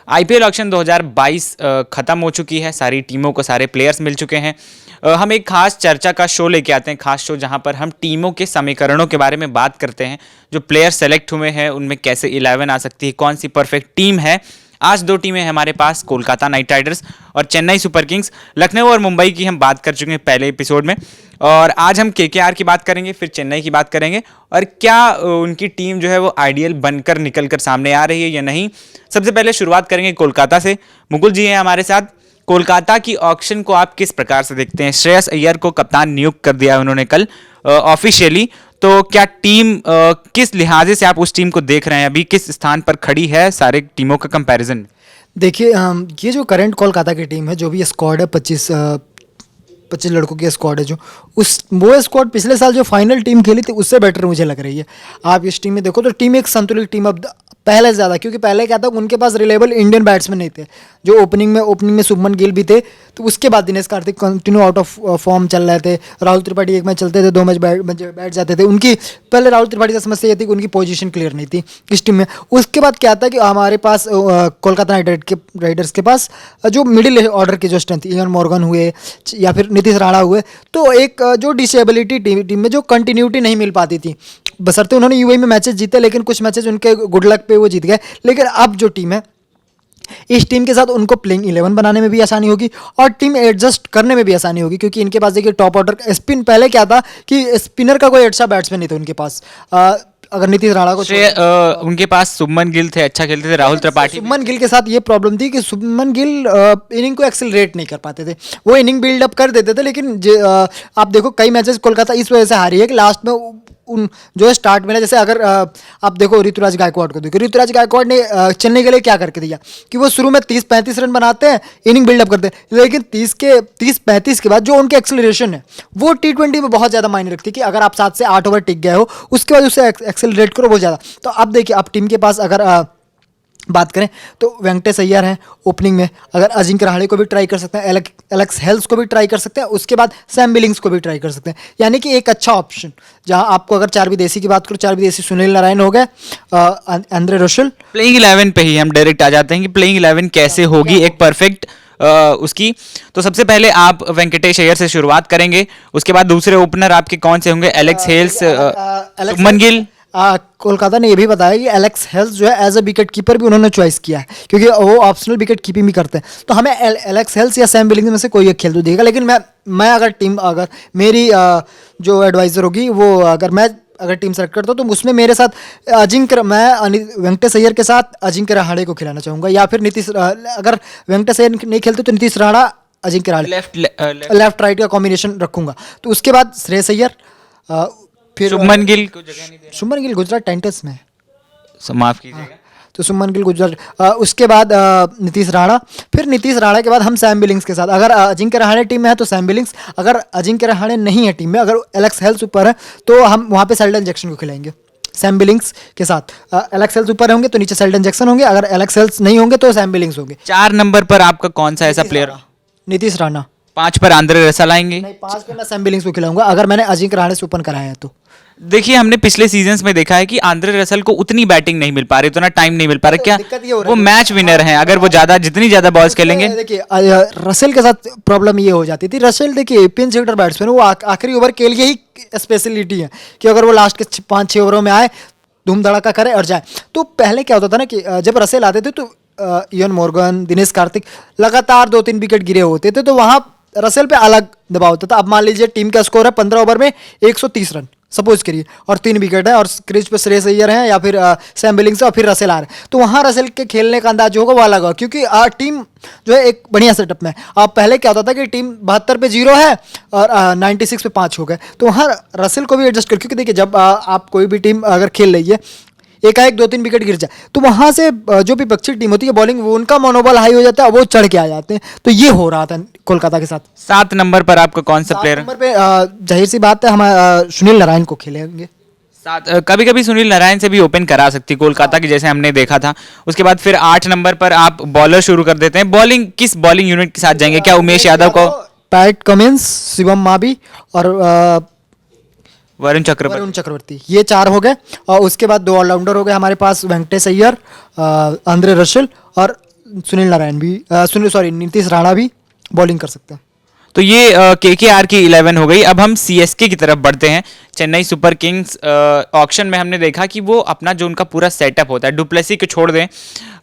IPL auction 2022 ख़त्म हो चुकी है। सारी टीमों को सारे प्लेयर्स मिल चुके हैं। हम एक खास चर्चा का शो लेके आते हैं, खास शो जहां पर हम टीमों के समीकरणों के बारे में बात करते हैं। जो प्लेयर सेलेक्ट हुए हैं उनमें कैसे 11 आ सकती है, कौन सी परफेक्ट टीम है। आज दो टीमें हैं हमारे पास, कोलकाता नाइट राइडर्स और चेन्नई सुपर किंग्स। लखनऊ और मुंबई की हम बात कर चुके हैं पहले एपिसोड में, और आज हम केकेआर की बात करेंगे, फिर चेन्नई की बात करेंगे और क्या उनकी टीम जो है वो आइडियल बनकर निकल कर सामने आ रही है या नहीं। सबसे पहले शुरुआत करेंगे कोलकाता से। मुकुल जी हैं हमारे साथ। कोलकाता की ऑक्शन को आप किस प्रकार से देखते हैं? श्रेयस अय्यर को कप्तान नियुक्त कर दिया उन्होंने कल ऑफिशियली, तो क्या टीम किस लिहाजे से आप उस टीम को देख रहे हैं, अभी किस स्थान पर खड़ी है सारे टीमों का कंपैरिजन? देखिए, ये जो करंट कोलकाता की टीम है, जो भी स्क्वाड है, 25 लड़कों की स्क्वाड है, जो वो स्क्वाड पिछले साल जो फाइनल टीम खेली थी उससे बेटर मुझे लग रही है। आप इस टीम में देखो तो टीम एक संतुलित टीम अब पहले से ज़्यादा, क्योंकि पहले क्या था, उनके पास रिलेबल इंडियन बैट्समैन नहीं थे। जो ओपनिंग में शुभमन गिल भी थे, तो उसके बाद Dinesh Karthik continue out of form चल रहे थे। राहुल त्रिपाठी एक मैच चलते थे, 2 मैच बैठ जाते थे। उनकी पहले राहुल त्रिपाठी की समस्या ये थी कि उनकी पोजीशन क्लियर नहीं थी इस टीम में। उसके बाद क्या था कि हमारे पास कोलकाता नाइट राइडर्स के पास जो मिडिल ऑर्डर के जो स्ट्रेंथ, इयान मॉर्गन हुए या फिर नीतीश राणा हुए, तो एक जो डिसेबिलिटी टीम में जो कंटिन्यूटी नहीं मिल पाती थी। बशर्ते उन्होंने यूएई में मैचेस जीते, लेकिन कुछ मैचेस उनके गुड लक पे वो जीत गए। लेकिन अब जो टीम है, इस टीम के साथ उनको प्लेइंग 11 बनाने में भी आसानी होगी और टीम एडजस्ट करने में भी आसानी होगी, क्योंकि इनके पास देखिए टॉप ऑर्डर स्पिन, पहले क्या था कि स्पिनर का कोई अच्छा बैट्समैन नहीं था उनके पास। अगर नीतीश राणा को उनके पास शुभमन गिल थे, अच्छा खेलते थे। राहुल त्रिपाठी, शुभमन गिल के साथ ये प्रॉब्लम थी कि शुभमन गिल इनिंग को एक्सेलरेट नहीं कर पाते थे। वो इनिंग बिल्डअप कर देते थे, लेकिन आप देखो कई मैचेस कोलकाता इस वजह से हारी है कि लास्ट में उन जो है स्टार्ट में, जैसे अगर आप देखो ऋतुराज गायकवाड़ को देखो, ऋतुराज गायकवाड़ ने चेन्नई के लिए क्या करके दिया कि वो शुरू में 30-35 रन बनाते हैं, इनिंग बिल्डअप करते हैं, लेकिन 30-35 के बाद जो उनके एक्सेलरेशन है वो T20 में बहुत ज़्यादा मायने रखती है कि अगर आप 7 से 8 ओवर टिक गए हो, उसके बाद उसे एक्सेलरेट करो बहुत ज़्यादा। तो अब देखिए, अब टीम के पास अगर बात करें तो वेंकटेश अय्यर हैं ओपनिंग में, अगर अजिंक्य रहाणे को भी ट्राई कर सकते हैं, एलेक्स हेल्स को भी ट्राई कर सकते हैं, उसके बाद सैम बिलिंग्स को भी ट्राई कर सकते हैं। यानी कि एक अच्छा ऑप्शन, जहां आपको अगर 4 विदेशी की बात करो, 4 विदेशी सुनील नारायण हो गए, आंद्रे रसेल। प्लेइंग 11 पे ही हम डायरेक्ट आ जाते हैं कि प्लेइंग 11 कैसे होगी एक परफेक्ट उसकी। तो सबसे पहले आप वेंकटेश अय्यर से शुरुआत करेंगे, उसके बाद दूसरे ओपनर आपके कौन से होंगे? Alex Hales, Shubman Gill. कोलकाता ने ये भी बताया कि एलेक्स हेल्स जो है एज अ विकेट कीपर भी उन्होंने चॉइस किया है, क्योंकि वो ऑप्शनल विकेट कीपिंग भी करते हैं। तो हमें एलेक्स हेल्स या सैम बिलिंग्स में से कोई एक खेल तो देगा, लेकिन मैं अगर मेरी जो एडवाइजर होगी, वो अगर टीम सेलेक्ट करता हूँ तो उसमें मेरे साथ वेंकटेश अय्यर के साथ अजिंक्य रहाणे को खिलाना चाहूँगा, या फिर अगर वेंकटेश अय्यर नहीं खेलते तो नीतीश राणा, अजिंक्य रहाणे लेफ्ट राइट का कॉम्बिनेशन रखूंगा। तो उसके बाद श्रेयस अय्यर, फिर शुभमन गिल को जगह नहीं दे, शुभमन गिल गुजरात टाइटंस में, माफ कीजिएगा। तो शुभमन गिल गुजरात, उसके बाद नीतीश राणा, फिर नीतीश राणा के बाद हम सैम बिलिंग्स के साथ। अगर अजिंक्य रहाणे टीम में है तो सैम बिलिंग्स, अगर अजिंक्य रहाणे नहीं है टीम में, अगर एलेक्स हेल्स ऊपर है तो हम वहाँ पे शेल्डन जैक्सन को खिलाएंगे सैम बिलिंग्स के साथ। एलेक्स हेल्स ऊपर होंगे तो नीचे शेल्डन जैक्सन होंगे, अगर एलेक्स हेल्स नहीं होंगे तो सैम बिलिंग्स होंगे। 4 नंबर पर आपका कौन सा ऐसा प्लेयर? नीतीश राणा। 5 पर आंद्रे रसल आएंगे? नहीं, 5 पे मैं सैम बिलिंग्स को खिलाऊंगा अगर मैंने अजिंक्य रहाणे से ओपन कराया है तो। देखिए, हमने पिछले सीजन्स में देखा है कि आंद्रे रसल को उतनी बैटिंग नहीं मिल पा रही, उतना टाइम नहीं मिल पा रहा। क्या वो मैच विनर हैं? अगर वो जितनी ज्यादा बॉल्स खेलेंगे। देखिए, रसेल के साथ प्रॉब्लम ये हो जाती थी। रसेल देखिए पिंच हिटर बैट्समैन, वो आखिरी ओवर के लिए ही स्पेशलिटी है कि अगर वो लास्ट के 5-6 ओवरों में आए, धूम धड़ाका करे और जाए। तो पहले क्या होता था ना कि जब रसेल आते थे तो इयान मॉर्गन, दिनेश कार्तिक लगातार 2-3 विकेट गिरे होते थे, तो वहाँ रसेल पे अलग दबाव होता था। अब मान लीजिए टीम का स्कोर है 15 ओवर में 130 रन सपोज करिए, और 3 विकेट है और क्रीज पे श्रेयस अय्यर हैं या फिर सैम बिलिंग्स और फिर रसेल आ रहे हैं, तो वहाँ रसेल के खेलने का अंदाज जो होगा वो अलग होगा, क्योंकि टीम जो है एक बढ़िया सेटअप में। अब पहले क्या होता था कि टीम 72 पे 0 है और 96 पे 5 हो गए, तो वहाँ रसेल को भी एडजस्ट कर, क्योंकि देखिए जब आप कोई भी टीम अगर खेल रही है, एकाएक 2-3 विकेट गिर जाए तो वहां से जो विपक्षी टीम होती है बॉलिंग, वो उनका मनोबल हाई हो जाता है, वो चढ़ के आ जाते हैं। तो ये हो रहा था कोलकाता के साथ। 7 नंबर पर आपका कौन सा प्लेयर? 7 नंबर पे जाहिर सी बात है हम सुनील नारायण को खेलेंगे। कभी कभी सुनील नारायण से भी ओपन करा सकती कोलकाता की, जैसे हमने देखा था। उसके बाद फिर 8 नंबर पर आप बॉलर शुरू कर देते हैं। बॉलिंग किस बॉलिंग यूनिट के साथ जाएंगे? क्या उमेश यादव को, पैट कमिंस, शिवम मावी और वरुण चक्रवर्ती, ये 4 हो गए। और उसके बाद 2 ऑलराउंडर हो गए हमारे पास, वेंकटेश अय्यर, आंद्रे रसेल और सुनील नारायण भी सुनील सॉरी नीतीश राणा भी बॉलिंग कर सकते हैं। तो ये केकेआर की 11 हो गई। अब हम सीएसके की तरफ बढ़ते हैं। चेन्नई सुपर किंग्स ऑक्शन में हमने देखा कि वो अपना जो उनका पूरा सेटअप होता है, डुप्लेसी को छोड़ दें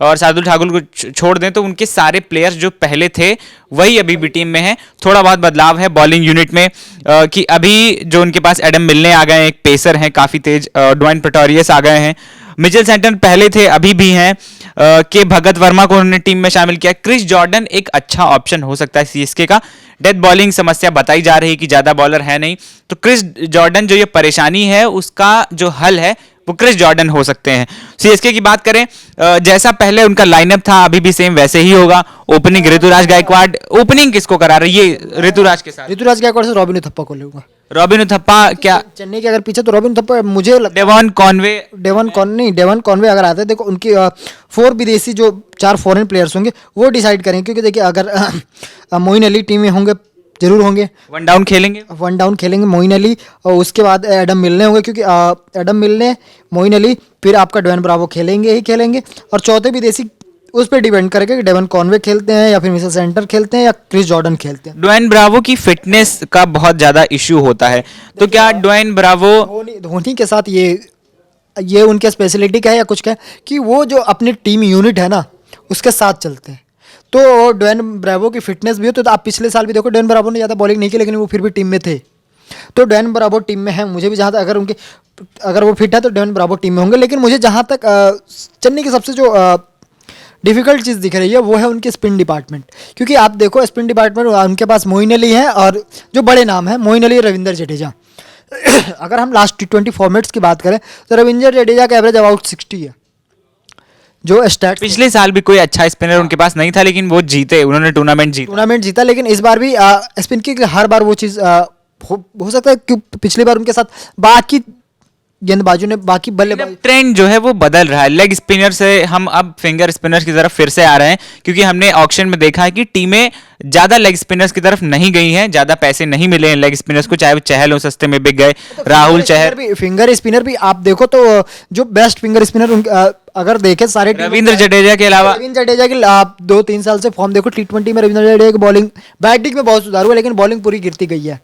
और शार्दुल ठाकुर को छोड़ दें, तो उनके सारे प्लेयर्स जो पहले थे वही अभी भी टीम में हैं। थोड़ा बहुत बदलाव है बॉलिंग यूनिट में कि अभी जो उनके पास एडम मिलने आ गए हैं, एक पेसर हैं काफ़ी तेज, ड्वेन प्रेटोरियस आ गए हैं, मिचेल सेंटनर पहले थे अभी भी हैं, के भगत वर्मा को उन्होंने टीम में शामिल किया। क्रिस जॉर्डन एक अच्छा ऑप्शन हो सकता है सीएसके का। डेथ बॉलिंग समस्या बताई जा रही कि ज़्यादा बॉलर है नहीं, तो क्रिस जॉर्डन जो ये परेशानी है उसका जो हल है वो क्रिस जॉर्डन हो सकते हैं। सीएसके की बात करें, जैसा पहले उनका लाइनअप था अभी भी सेम वैसे ही होगा। ओपनिंग ऋतुराज गायकवाड़, ओपनिंग किसको करा रही है ऋतुराज के साथ? ऋतुराज गायकवाड़ से रॉबिन उथप्पा को लूंगा। रॉबिन उथप्पा क्या चेन्नई के अगर पीछे तो रॉबिन उथप्पा मुझे डेवॉन कॉनवे? डेवन कॉनवे अगर आते हैं, देखो उनकी 4 विदेशी जो 4 फॉरेन प्लेयर्स होंगे वो डिसाइड करेंगे, क्योंकि देखिए अगर मोइन अली टीम में होंगे, जरूर होंगे, वन डाउन खेलेंगे, वन डाउन खेलेंगे मोइन अली, और उसके बाद एडम मिलने होंगे, क्योंकि एडम मिलने, मोइन अली, फिर आपका ड्वेन ब्रावो खेलेंगे ही खेलेंगे, और चौथे विदेशी उस पर डिपेंड करेगा कि डेवन कॉनवे खेलते हैं या फिर मिचेल सेंटर खेलते हैं या क्रिस जॉर्डन खेलते हैं। ड्वेन ब्रावो की फिटनेस का बहुत ज्यादा इश्यू होता है, तो क्या ड्वेन ब्रावो धोनी के साथ ये उनके स्पेशलिटी का है या कुछ का है कि वो जो अपनी टीम यूनिट है ना उसके साथ चलते हैं, तो ड्वेन ब्रावो की फिटनेस भी हो, तो आप पिछले साल भी देखो ड्वेन ब्रावो ने ज़्यादा बॉलिंग नहीं की लेकिन वो फिर भी टीम में थे, तो ड्वेन ब्रावो टीम में है। मुझे भी जहाँ तक अगर वो फिट है तो ड्वेन ब्रावो टीम में होंगे, लेकिन मुझे जहाँ तक चेन्नई की सबसे जो डिफिकल्ट चीज़ दिख रही है वो है उनके स्पिन डिपार्टमेंट, क्योंकि आप देखो स्पिन डिपार्टमेंट उनके पास मोइन अली है और जो बड़े नाम है मोइन अली, रविंद्र जडेजा। अगर हम लास्ट T20 फॉर्मेट्स की बात करें तो रविंद्र जडेजा का एवरेज अबाउट 60 है जो स्टैट्स। पिछले साल भी कोई अच्छा स्पिनर उनके पास नहीं था, लेकिन वो जीते, उन्होंने टूर्नामेंट जीता। लेकिन इस बार भी स्पिन की हर बार वो चीज़ हो सकता है कि पिछली बार उनके साथ बाकी गेंदबाजों ने बाकी बल्लेबाज ट्रेंड जो है वो बदल रहा है। लेग स्पिनर से हम अब फिंगर स्पिनर्स की तरफ फिर से आ रहे हैं, क्योंकि हमने ऑक्शन में देखा है कि टीमें ज्यादा लेग स्पिनर्स की तरफ नहीं गई हैं, ज्यादा पैसे नहीं मिले हैं लेग स्पिनर्स को, चाहे वो चहल हो सस्ते में बिक गए, राहुल चहर। फिंगर स्पिनर भी आप देखो तो जो बेस्ट फिंगर स्पिनर अगर देखें सारे रविंद्र जडेजा के अलावा, रविंद्र जडेजा की आप 2-3 साल से फॉर्म देखो, T20 में रविंद्र जडेजा की बॉलिंग, बैटिंग में बहुत सुधार हुआ लेकिन बॉलिंग पूरी गिरती गई है।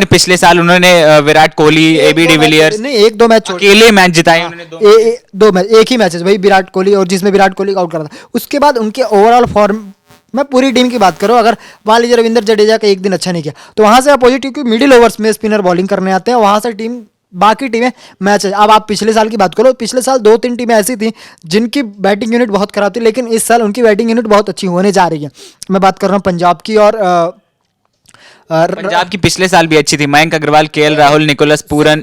पिछले साल उन्होंने विराट कोहली, एबी डिविलियर्स नहीं 1-2 मैच अकेले मैच जिताए उन्होंने, 2 मैच, एक ही मैचेस भाई विराट कोहली, और जिसमें विराट कोहली आउट करा था। उसके बाद उनके ओवरऑल फॉर्म, मैं पूरी टीम की बात करूँ, अगर मान लीजिए रविंद्र जडेजा का एक दिन अच्छा नहीं किया तो वहाँ से अपोजिट, क्योंकि मिडिल ओवर्स में स्पिनर बॉलिंग करने आते हैं, वहाँ से टीम बाकी टीमें मैच है। अब आप पिछले साल की बात करो, पिछले साल 2-3 टीमें ऐसी थी जिनकी बैटिंग यूनिट बहुत खराब थी, लेकिन इस साल उनकी बैटिंग यूनिट बहुत अच्छी होने जा रही है। मैं बात कर रहा हूँ पंजाब की, और पंजाब की पिछले साल भी अच्छी थी। Mayank Agarwal, KL Rahul, Nicholas Pooran,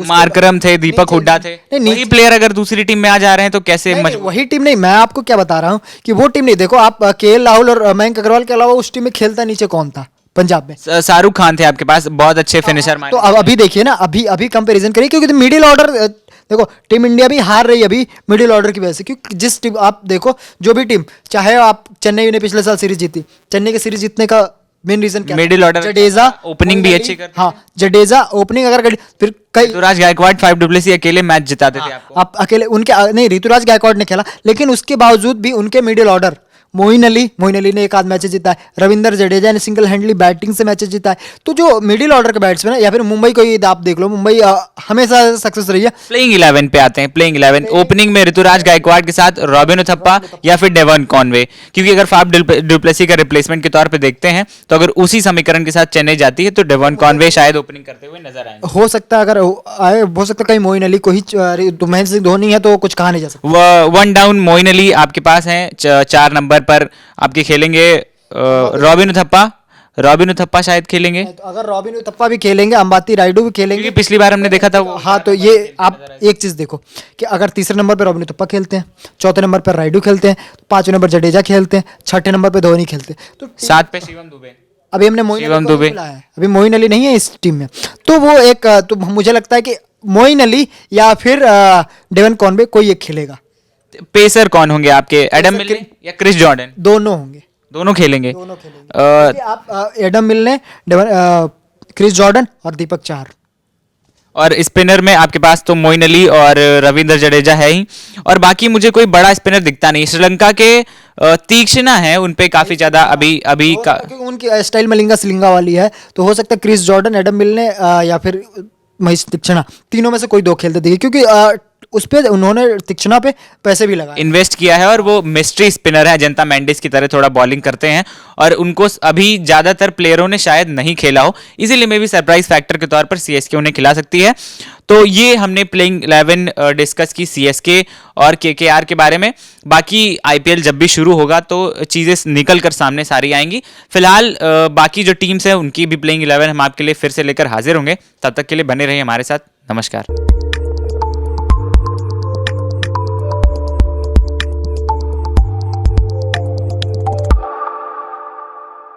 Markram थे, दीपक हुड्डा थे। वही प्लेयर अगर दूसरी टीम में आ जा रहे हैं तो कैसे वही टीम नहीं, मैं आपको क्या बता रहा हूँ कि वो टीम नहीं। देखो आप केएल राहुल और मयंक अग्रवाल के अलावा उस टीम में खेलता नीचे कौन था पंजाब में? शाहरुख खान थे आपके पास, बहुत अच्छे फिनिशर। तो अब अभी देखिए ना, अभी कंपैरिजन करिए, क्योंकि मिडिल ऑर्डर देखो टीम इंडिया भी हार रही है अभी मिडिल ऑर्डर की वजह से, क्योंकि जिस टीम आप देखो, जो भी टीम, चाहे आप चेन्नई ने पिछले साल सीरीज जीती, चेन्नई की सीरीज जीतने का मेन रीजन क्या? मिडिल ऑर्डर, जडेजा ओपनिंग भी अच्छी करते। हाँ, जडेजा ओपनिंग अगर फिर कई ऋतुराज गायकवाड़, फाइव डुप्लेसी अकेले मैच जिताते थे आपको। आप अकेले उनके नहीं, ऋतुराज गायकवाड़ ने खेला, लेकिन उसके बावजूद भी उनके मिडिल ऑर्डर, मोइन अली ने एक आध मैच जीता है, रविंद्र जडेजा ने सिंगल हैंडली बैटिंग से मैच जीता है। तो जो मिडिल ऑर्डर के बैट्समैन है, या फिर मुंबई को आप देख लो, मुंबई हमेशा सक्सेस रही है। प्लेइंग 11 पे आते हैं। प्लेइंग 11 ओपनिंग में ऋतुराज गायकवाड़ के साथ रॉबिन उथप्पा या फिर डेवन कॉनवे, क्योंकि अगर फाफ डुप्लेसी का रिप्लेसमेंट के तौर पे देखते हैं तो अगर उसी समीकरण के साथ चेन्नई जाती है तो डेवन कॉनवे शायद ओपनिंग करते हुए नजर आए। हो सकता है, अगर आए, हो सकता है कहीं मोइन अली को ही, तो महेंद्र सिंह धोनी है तो कुछ कहा नहीं जा सकता। वन डाउन मोइन अली आपके पास है, 4 नंबर पर आपके खेलेंगे रॉबिन उथप्पा शायद खेलेंगे। तो अगर रॉबिन उथप्पा भी खेलेंगे, अंबाती रायडू भी खेलेंगे, क्योंकि पिछली बार हमने देखा था वो। हाँ, तो ये आप एक चीज देखो कि अगर तीसरे नंबर पे रॉबिन उथप्पा खेलते हैं, चौथे नंबर पर रायडू खेलते हैं, 5वें नंबर जडेजा खेलते हैं, 6ठे नंबर पे धोनी खेलते हैं, तो 7 पे शिवम दुबे। अभी हमने मोइन अली बुलाया है, अभी मोइन अली नहीं है इस टीम में, तो वो एक, तो मुझे लगता है कि मोइन अली या फिर डेवन कॉनवे कोई एक खेलेगा। पेसर कौन होंगे आपके? एडम मिलने या क्रिस जॉर्डन? दोनों होंगे, दोनों खेलेंगे। आप एडम मिलने, क्रिस जॉर्डन और दीपक चाहर। और स्पिनर में आपके पास तो मोइन अली और रविंद्र जडेजा है ही, और बाकी मुझे कोई बड़ा स्पिनर दिखता नहीं। श्रीलंका के तीक्ष्णा है, उन पे काफी ज्यादा अभी अभी का क्योंकि उनकी स्टाइल मलिंगा सिलिंगा वाली है, तो हो सकता है क्रिस जॉर्डन, एडम मिलने या फिर महेश तीक्ष्णा, तीनों में से कोई दो खेलते दिखे, क्योंकि उस पे उन्होंने तीक्ष्णा पे पैसे भी लगाए। इन्वेस्ट किया है, और वो मिस्ट्री स्पिनर है, जनता मेंडिस की तरह थोड़ा बॉलिंग करते हैं, और उनको अभी ज्यादातर प्लेयरों ने शायद नहीं खेला हो, इसीलिए मे भी सरप्राइज फैक्टर के तौर पर सीएसके उन्हें खिला सकती है। तो ये हमने प्लेइंग 11 डिस्कस की सीएसके और केकेआर के बारे में। बाकी आईपीएल जब भी शुरू होगा तो चीजें निकल कर सामने सारी आएंगी। फिलहाल बाकी जो टीम्स हैं उनकी भी प्लेइंग 11 हम आपके लिए फिर से लेकर हाजिर होंगे। तब तक के लिए बने रहिए हमारे साथ। नमस्कार।